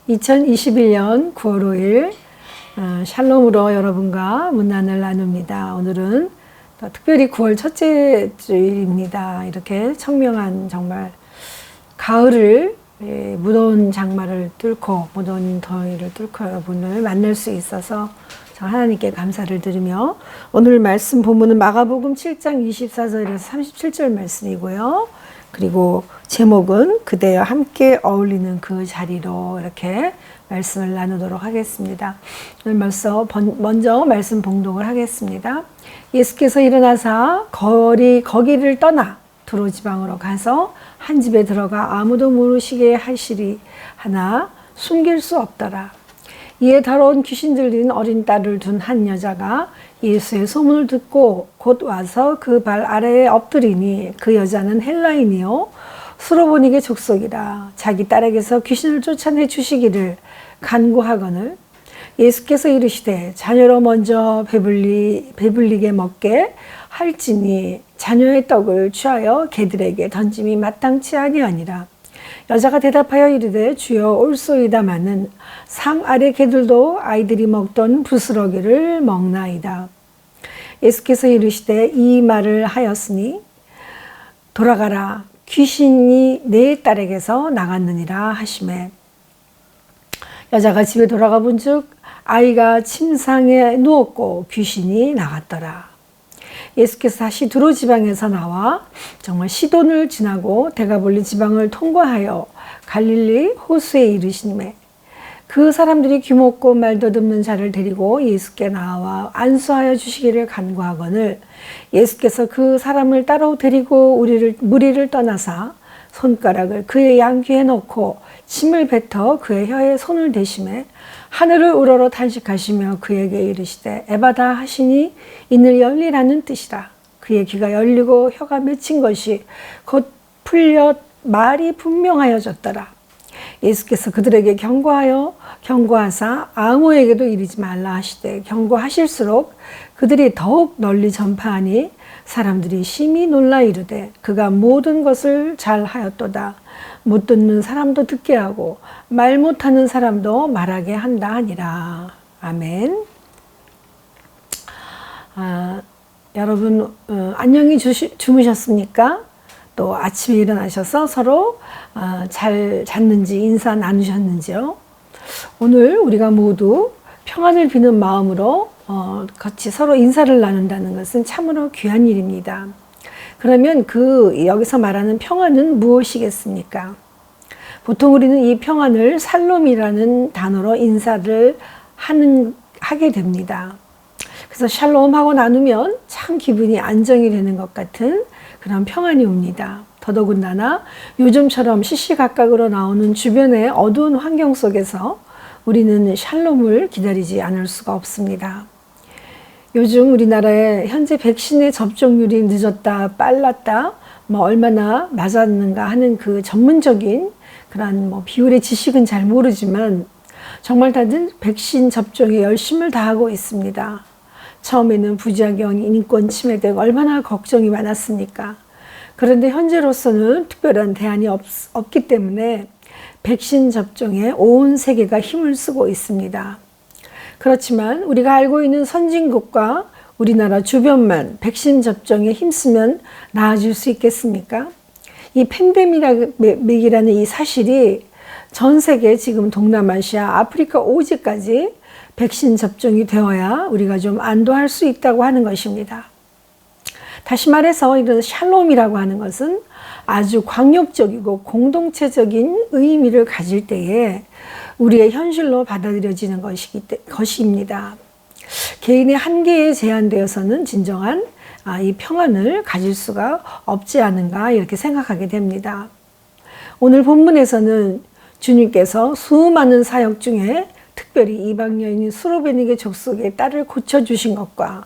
2021년 9월 5일 샬롬으로 여러분과 문안을 나눕니다. 오늘은 특별히 9월 첫째 주일입니다. 이렇게 청명한 정말 가을을 무더운 장마를 뚫고 무더운 더위를 뚫고 여러분을 만날 수 있어서 하나님께 감사를 드리며 오늘 말씀 본문은 마가복음 7장 24절에서 37절 말씀이고요. 그리고 제목은 그대와 함께 어울리는 그 자리로 이렇게 말씀을 나누도록 하겠습니다. 오늘 먼저 말씀 봉독을 하겠습니다. 예수께서 일어나사 거기를 떠나 두로 지방으로 가서 한 집에 들어가 아무도 모르시게 하시리 하나 숨길 수 없더라. 이에 더러운 귀신 들린 어린 딸을 둔 한 여자가 예수의 소문을 듣고 곧 와서 그 발 아래에 엎드리니 그 여자는 헬라인이요 수로보닉의 족속이라. 자기 딸에게서 귀신을 쫓아내 주시기를 간구하거늘 예수께서 이르시되 자녀로 먼저 배불리게 먹게 할지니 자녀의 떡을 취하여 개들에게 던짐이 마땅치 아니하니라. 여자가 대답하여 이르되 주여 올소이다마는 상 아래 개들도 아이들이 먹던 부스러기를 먹나이다. 예수께서 이르시되 이 말을 하였으니 돌아가라 귀신이 내 딸에게서 나갔느니라 하시매 여자가 집에 돌아가 본즉 아이가 침상에 누웠고 귀신이 나갔더라. 예수께서 다시 두로 지방에서 나와 정말 시돈을 지나고 데가볼리 지방을 통과하여 갈릴리 호수에 이르시매 그 사람들이 귀먹고 말도 듣는 자를 데리고 예수께 나와 안수하여 주시기를 간구하거늘 예수께서 그 사람을 따로 데리고 무리를 떠나사 손가락을 그의 양귀에 넣고 침을 뱉어 그의 혀에 손을 대시매 하늘을 우러러 탄식하시며 그에게 이르시되 에바다 하시니 이늘 열리라는 뜻이라. 그의 귀가 열리고 혀가 맺힌 것이 곧 풀려 말이 분명하여졌더라. 예수께서 그들에게 경고하사 아무에게도 이르지 말라 하시되 경고하실수록 그들이 더욱 널리 전파하니 사람들이 심히 놀라 이르되 그가 모든 것을 잘 하였도다. 못 듣는 사람도 듣게 하고 말 못하는 사람도 말하게 한다 하니라. 아멘. 여러분 안녕히 주무셨습니까? 또 아침에 일어나셔서 서로 잘 잤는지 인사 나누셨는지요? 오늘 우리가 모두 평안을 비는 마음으로 같이 서로 인사를 나눈다는 것은 참으로 귀한 일입니다. 그러면 여기서 말하는 평안은 무엇이겠습니까? 보통 우리는 이 평안을 샬롬이라는 단어로 인사를 하게 됩니다. 그래서 샬롬하고 나누면 참 기분이 안정이 되는 것 같은 그런 평안이 옵니다. 더더군다나 요즘처럼 시시각각으로 나오는 주변의 어두운 환경 속에서 우리는 샬롬을 기다리지 않을 수가 없습니다. 요즘 우리나라의 현재 백신의 접종률이 늦었다, 빨랐다, 얼마나 맞았는가 하는 그 전문적인 그런 비율의 지식은 잘 모르지만 정말 다들 백신 접종에 열심을 다하고 있습니다. 처음에는 부작용, 인권 침해되고 얼마나 걱정이 많았습니까? 그런데 현재로서는 특별한 대안이 없기 때문에 백신 접종에 온 세계가 힘을 쓰고 있습니다. 그렇지만 우리가 알고 있는 선진국과 우리나라 주변만 백신 접종에 힘쓰면 나아질 수 있겠습니까? 이 팬데믹이라는 이 사실이 전 세계 지금 동남아시아, 아프리카 오지까지 백신 접종이 되어야 우리가 좀 안도할 수 있다고 하는 것입니다. 다시 말해서 이런 샬롬이라고 하는 것은 아주 광역적이고 공동체적인 의미를 가질 때에 우리의 현실로 받아들여지는 것입니다. 개인의 한계에 제한되어서는 진정한 이 평안을 가질 수가 없지 않은가 이렇게 생각하게 됩니다. 오늘 본문에서는 주님께서 수많은 사역 중에 특별히 이방 여인인 수로베닉의 족속의 딸을 고쳐주신 것과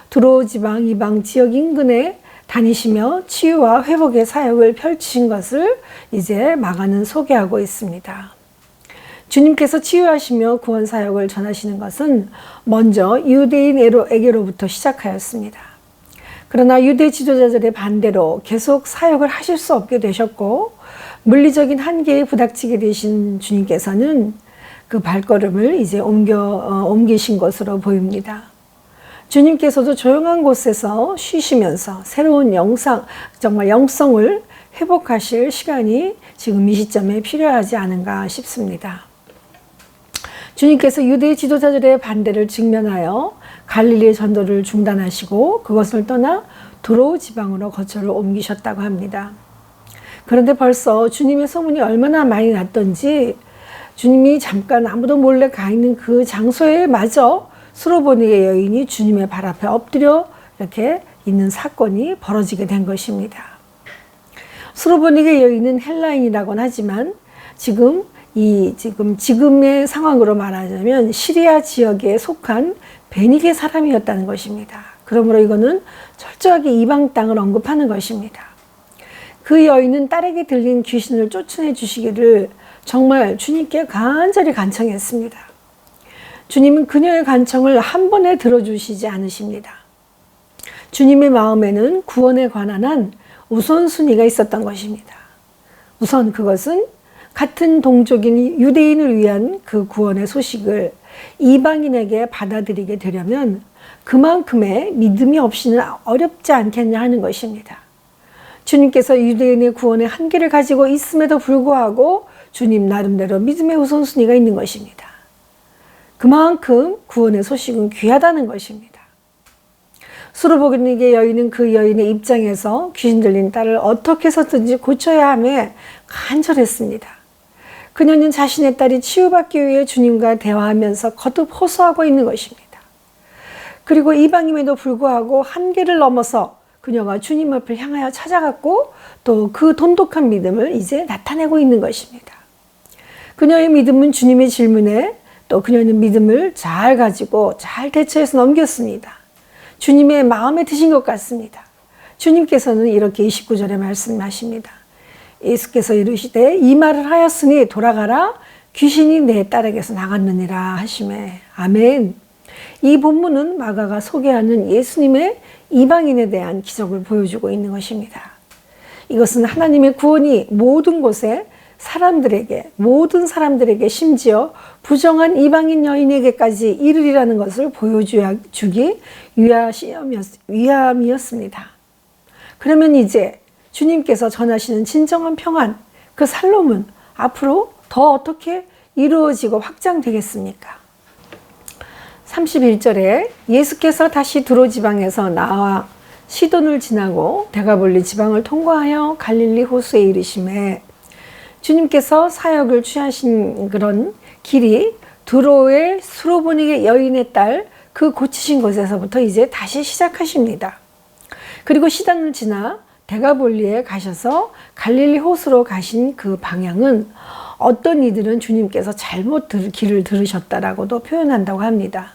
두로 지방 이방 지역 인근에 다니시며 치유와 회복의 사역을 펼치신 것을 이제 마가는 소개하고 있습니다. 주님께서 치유하시며 구원 사역을 전하시는 것은 먼저 유대인에게로부터 시작하였습니다. 그러나 유대 지도자들의 반대로 계속 사역을 하실 수 없게 되셨고 물리적인 한계에 부닥치게 되신 주님께서는 그 발걸음을 이제 옮기신 것으로 보입니다. 주님께서도 조용한 곳에서 쉬시면서 새로운 정말 영성을 회복하실 시간이 지금 이 시점에 필요하지 않은가 싶습니다. 주님께서 유대 지도자들의 반대를 직면하여 갈릴리의 전도를 중단하시고 그것을 떠나 두로 지방으로 거처를 옮기셨다고 합니다. 그런데 벌써 주님의 소문이 얼마나 많이 났던지 주님이 잠깐 아무도 몰래 가 있는 그 장소에 마저 수로보니게 여인이 주님의 발 앞에 엎드려 이렇게 있는 사건이 벌어지게 된 것입니다. 수로보니게 여인은 헬라인이라고는 하지만 지금의 상황으로 말하자면 시리아 지역에 속한 베니게 사람이었다는 것입니다. 그러므로 이거는 철저하게 이방 땅을 언급하는 것입니다. 그 여인은 딸에게 들린 귀신을 쫓아내 주시기를 정말 주님께 간절히 간청했습니다. 주님은 그녀의 간청을 한 번에 들어주시지 않으십니다. 주님의 마음에는 구원에 관한 한 우선순위가 있었던 것입니다. 우선 그것은 같은 동족인 유대인을 위한 그 구원의 소식을 이방인에게 받아들이게 되려면 그만큼의 믿음이 없이는 어렵지 않겠냐 하는 것입니다. 주님께서 유대인의 구원의 한계를 가지고 있음에도 불구하고 주님 나름대로 믿음의 우선순위가 있는 것입니다. 그만큼 구원의 소식은 귀하다는 것입니다. 수로보니게 여인은 그 여인의 입장에서 귀신 들린 딸을 어떻게 해서든지 고쳐야 하며 간절했습니다. 그녀는 자신의 딸이 치유받기 위해 주님과 대화하면서 거듭 호소하고 있는 것입니다. 그리고 이방임에도 불구하고 한계를 넘어서 그녀가 주님 앞을 향하여 찾아갔고 또 그 돈독한 믿음을 이제 나타내고 있는 것입니다. 그녀의 믿음은 주님의 질문에 또 그녀는 믿음을 잘 가지고 잘 대처해서 넘겼습니다. 주님의 마음에 드신 것 같습니다. 주님께서는 이렇게 29절에 말씀하십니다. 예수께서 이르시되 이 말을 하였으니 돌아가라 귀신이 내 딸에게서 나갔느니라 하시매. 아멘. 이 본문은 마가가 소개하는 예수님의 이방인에 대한 기적을 보여주고 있는 것입니다. 이것은 하나님의 구원이 모든 곳에 모든 사람들에게 심지어 부정한 이방인 여인에게까지 이르리라는 것을 보여주기 위함이었습니다. 그러면 이제 주님께서 전하시는 진정한 평안, 그 살롬은 앞으로 더 어떻게 이루어지고 확장되겠습니까? 31절에 예수께서 다시 두로 지방에서 나와 시돈을 지나고 데가볼리 지방을 통과하여 갈릴리 호수에 이르시매 주님께서 사역을 취하신 그런 길이 두로의 수로보니게 여인의 딸 그 고치신 곳에서부터 이제 다시 시작하십니다. 그리고 시돈을 지나 데가볼리에 가셔서 갈릴리 호수로 가신 그 방향은 어떤 이들은 주님께서 잘못 길을 들으셨다라고도 표현한다고 합니다.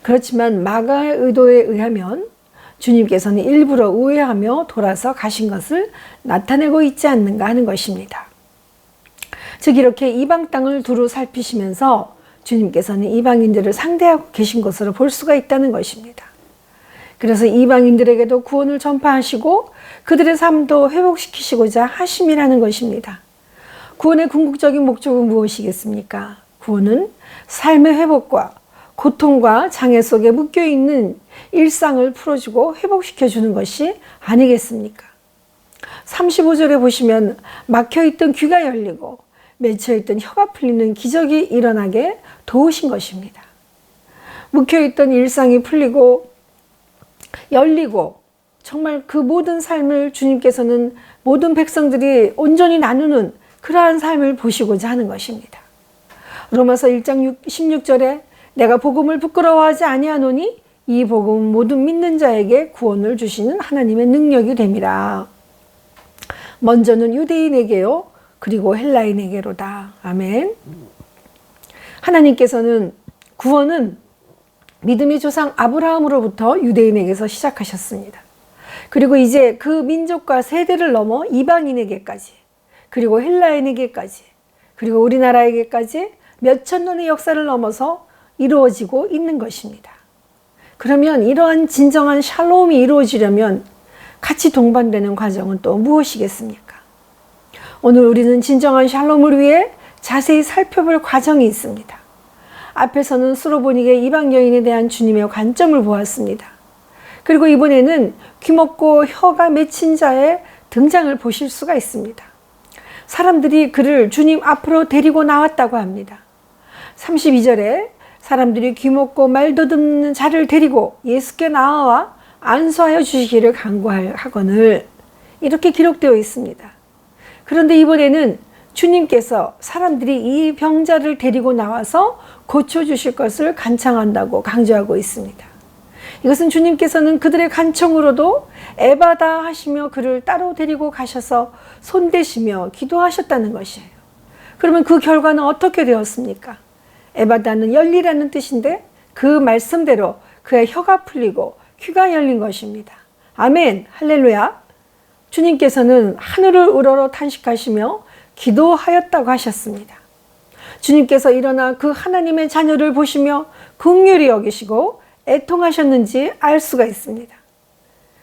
그렇지만 마가의 의도에 의하면 주님께서는 일부러 우회하며 돌아서 가신 것을 나타내고 있지 않는가 하는 것입니다. 즉 이렇게 이방 땅을 두루 살피시면서 주님께서는 이방인들을 상대하고 계신 것으로 볼 수가 있다는 것입니다. 그래서 이방인들에게도 구원을 전파하시고 그들의 삶도 회복시키시고자 하심이라는 것입니다. 구원의 궁극적인 목적은 무엇이겠습니까? 구원은 삶의 회복과 고통과 장애 속에 묶여있는 일상을 풀어주고 회복시켜주는 것이 아니겠습니까? 35절에 보시면 막혀있던 귀가 열리고 맺혀있던 혀가 풀리는 기적이 일어나게 도우신 것입니다. 묶여있던 일상이 풀리고 열리고 정말 그 모든 삶을 주님께서는 모든 백성들이 온전히 나누는 그러한 삶을 보시고자 하는 것입니다. 로마서 1장 16절에 내가 복음을 부끄러워하지 아니하노니 이 복음은 모든 믿는 자에게 구원을 주시는 하나님의 능력이 됨이라. 먼저는 유대인에게요 그리고 헬라인에게로다. 아멘. 하나님께서는 구원은 믿음의 조상 아브라함으로부터 유대인에게서 시작하셨습니다. 그리고 이제 그 민족과 세대를 넘어 이방인에게까지 그리고 헬라인에게까지 그리고 우리나라에게까지 몇천 년의 역사를 넘어서 이루어지고 있는 것입니다. 그러면 이러한 진정한 샬롬이 이루어지려면 같이 동반되는 과정은 또 무엇이겠습니까? 오늘 우리는 진정한 샬롬을 위해 자세히 살펴볼 과정이 있습니다. 앞에서는 수로보닉의 이방 여인에 대한 주님의 관점을 보았습니다. 그리고 이번에는 귀먹고 혀가 맺힌 자의 등장을 보실 수가 있습니다. 사람들이 그를 주님 앞으로 데리고 나왔다고 합니다. 32절에 사람들이 귀먹고 말도 듣는 자를 데리고 예수께 나와 안수하여 주시기를 간구하거늘, 이렇게 기록되어 있습니다. 그런데 이번에는 주님께서 사람들이 이 병자를 데리고 나와서 고쳐주실 것을 간청한다고 강조하고 있습니다. 이것은 주님께서는 그들의 간청으로도 에바다 하시며 그를 따로 데리고 가셔서 손대시며 기도하셨다는 것이에요. 그러면 그 결과는 어떻게 되었습니까? 에바다는 열리라는 뜻인데 그 말씀대로 그의 혀가 풀리고 귀가 열린 것입니다. 아멘, 할렐루야. 주님께서는 하늘을 우러러 탄식하시며 기도하였다고 하셨습니다. 주님께서 일어나 그 하나님의 자녀를 보시며 긍휼히 여기시고 애통하셨는지 알 수가 있습니다.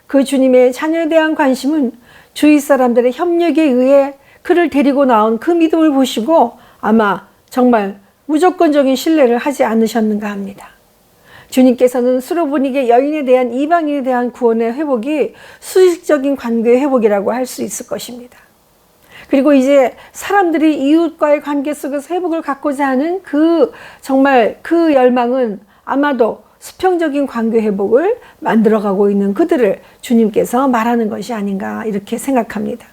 그 주님의 자녀에 대한 관심은 주위 사람들의 협력에 의해 그를 데리고 나온 그 믿음을 보시고 아마 정말 무조건적인 신뢰를 하지 않으셨는가 합니다. 주님께서는 수로보닉의 여인에 대한 이방인에 대한 구원의 회복이 수식적인 관계의 회복이라고 할 수 있을 것입니다. 그리고 이제 사람들이 이웃과의 관계 속에서 회복을 갖고자 하는 정말 그 열망은 아마도 수평적인 관계 회복을 만들어가고 있는 그들을 주님께서 말하는 것이 아닌가 이렇게 생각합니다.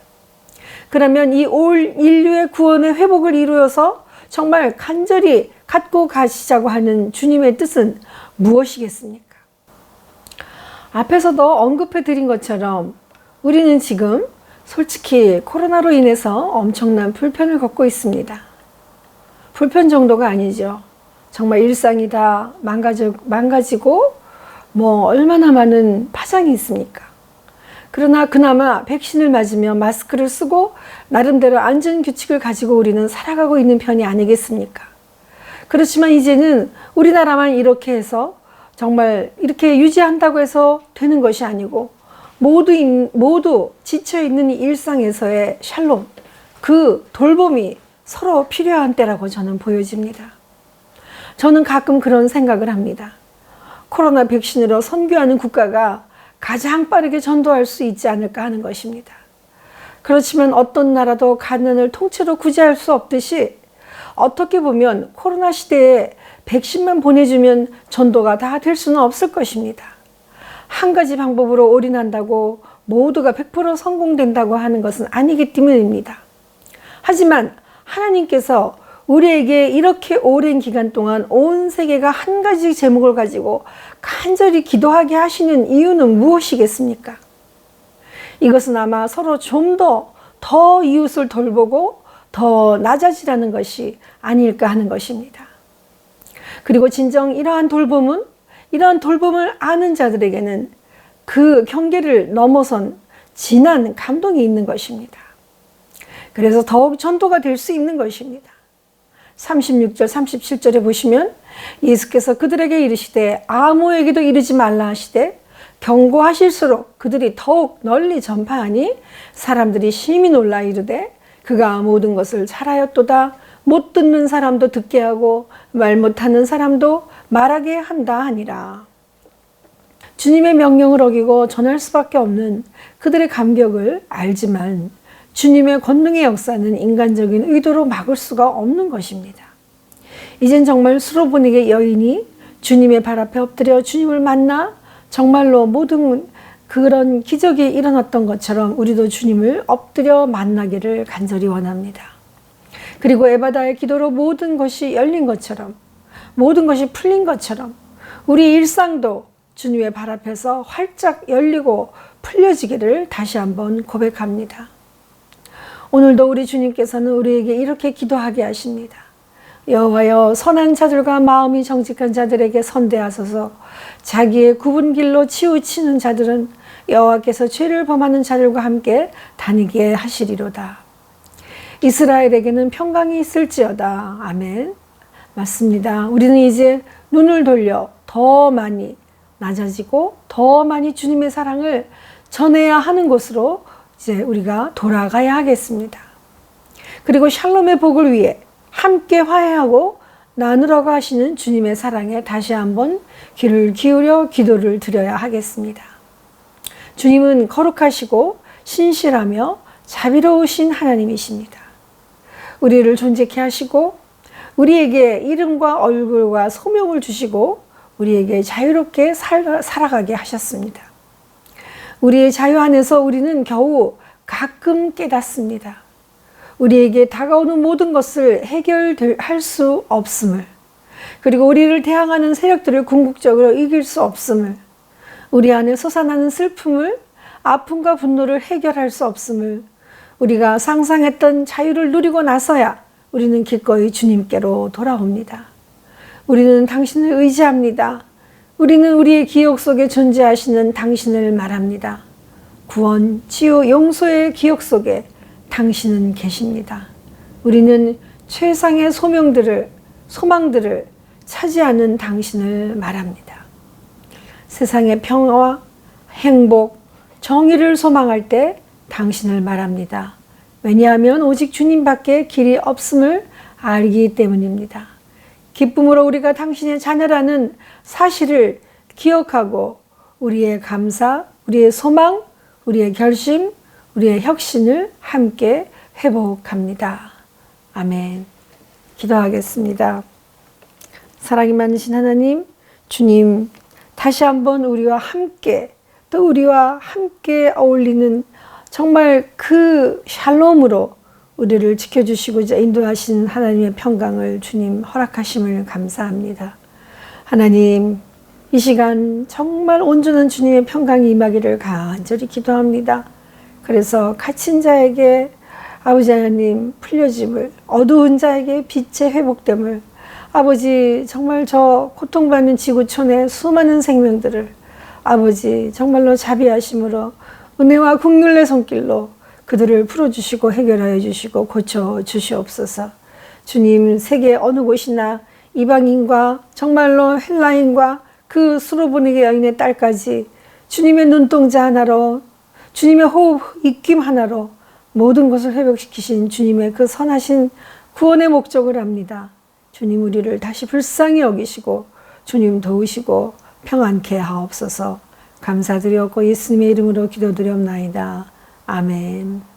그러면 이 올 인류의 구원의 회복을 이루어서 정말 간절히 갖고 가시자고 하는 주님의 뜻은 무엇이겠습니까? 앞에서도 언급해 드린 것처럼 우리는 지금 솔직히 코로나로 인해서 엄청난 불편을 겪고 있습니다. 불편 정도가 아니죠. 정말 일상이 다 망가지고 얼마나 많은 파장이 있습니까? 그러나 그나마 백신을 맞으며 마스크를 쓰고 나름대로 안전규칙을 가지고 우리는 살아가고 있는 편이 아니겠습니까? 그렇지만 이제는 우리나라만 이렇게 해서 정말 이렇게 유지한다고 해서 되는 것이 아니고 모두 지쳐있는 이 일상에서의 샬롬, 그 돌봄이 서로 필요한 때라고 저는 보여집니다. 저는 가끔 그런 생각을 합니다. 코로나 백신으로 선교하는 국가가 가장 빠르게 전도할 수 있지 않을까 하는 것입니다. 그렇지만 어떤 나라도 가난을 통째로 구제할 수 없듯이 어떻게 보면 코로나 시대에 백신만 보내주면 전도가 다 될 수는 없을 것입니다. 한 가지 방법으로 올인한다고 모두가 100% 성공된다고 하는 것은 아니기 때문입니다. 하지만 하나님께서 우리에게 이렇게 오랜 기간 동안 온 세계가 한 가지 제목을 가지고 간절히 기도하게 하시는 이유는 무엇이겠습니까? 이것은 아마 서로 좀 더 이웃을 돌보고 더 낮아지라는 것이 아닐까 하는 것입니다. 그리고 진정 이러한 돌봄을 아는 자들에게는 그 경계를 넘어선 진한 감동이 있는 것입니다. 그래서 더욱 전도가 될 수 있는 것입니다. 36절, 37절에 보시면 예수께서 그들에게 이르시되 아무에게도 이르지 말라 하시되 경고하실수록 그들이 더욱 널리 전파하니 사람들이 심히 놀라 이르되 그가 모든 것을 잘하였도다. 못 듣는 사람도 듣게 하고 말 못하는 사람도 말하게 한다 하니라. 주님의 명령을 어기고 전할 수밖에 없는 그들의 감격을 알지만 주님의 권능의 역사는 인간적인 의도로 막을 수가 없는 것입니다. 이젠 정말 수로보닉의 여인이 주님의 발 앞에 엎드려 주님을 만나 정말로 모든 그런 기적이 일어났던 것처럼 우리도 주님을 엎드려 만나기를 간절히 원합니다. 그리고 에바다의 기도로 모든 것이 열린 것처럼, 모든 것이 풀린 것처럼 우리 일상도 주님의 발 앞에서 활짝 열리고 풀려지기를 다시 한번 고백합니다. 오늘도 우리 주님께서는 우리에게 이렇게 기도하게 하십니다. 여호와여, 선한 자들과 마음이 정직한 자들에게 선대하소서. 자기의 굽은 길로 치우치는 자들은 여호와께서 죄를 범하는 자들과 함께 다니게 하시리로다. 이스라엘에게는 평강이 있을지어다. 아멘. 맞습니다. 우리는 이제 눈을 돌려 더 많이 낮아지고 더 많이 주님의 사랑을 전해야 하는 곳으로 이제 우리가 돌아가야 하겠습니다. 그리고 샬롬의 복을 위해 함께 화해하고 나누라고 하시는 주님의 사랑에 다시 한번 귀를 기울여 기도를 드려야 하겠습니다. 주님은 거룩하시고 신실하며 자비로우신 하나님이십니다. 우리를 존재케 하시고 우리에게 이름과 얼굴과 소명을 주시고 우리에게 자유롭게 살아가게 하셨습니다. 우리의 자유 안에서 우리는 겨우 가끔 깨닫습니다. 우리에게 다가오는 모든 것을 해결할 수 없음을, 그리고 우리를 대항하는 세력들을 궁극적으로 이길 수 없음을, 우리 안에 솟아나는 슬픔을, 아픔과 분노를 해결할 수 없음을, 우리가 상상했던 자유를 누리고 나서야 우리는 기꺼이 주님께로 돌아옵니다. 우리는 당신을 의지합니다. 우리는 우리의 기억 속에 존재하시는 당신을 말합니다. 구원, 치유, 용서의 기억 속에 당신은 계십니다. 우리는 최상의 소망들을 차지하는 당신을 말합니다. 세상의 평화와 행복, 정의를 소망할 때 당신을 말합니다. 왜냐하면 오직 주님밖에 길이 없음을 알기 때문입니다. 기쁨으로 우리가 당신의 자녀라는 사실을 기억하고 우리의 감사, 우리의 소망, 우리의 결심, 우리의 혁신을 함께 회복합니다. 아멘. 기도하겠습니다. 사랑이 많으신 하나님, 주님, 다시 한번 우리와 함께, 또 우리와 함께 어울리는 정말 그 샬롬으로 우리를 지켜주시고 인도하신 하나님의 평강을 주님 허락하심을 감사합니다. 하나님, 이 시간 정말 온전한 주님의 평강이 임하기를 간절히 기도합니다. 그래서 갇힌 자에게 아버지 하나님 풀려짐을, 어두운 자에게 빛의 회복됨을, 아버지 정말 저 고통받는 지구촌의 수많은 생명들을 아버지 정말로 자비하심으로 은혜와 국률의 손길로 그들을 풀어주시고 해결하여 주시고 고쳐주시옵소서. 주님, 세계 어느 곳이나 이방인과 정말로 헬라인과 그 수로보니게 여인의 딸까지 주님의 눈동자 하나로, 주님의 호흡 입김 하나로 모든 것을 회복시키신 주님의 그 선하신 구원의 목적을 압니다. 주님, 우리를 다시 불쌍히 여기시고 주님 도우시고 평안케 하옵소서. 감사드렸고 예수님의 이름으로 기도드렸나이다. 아멘.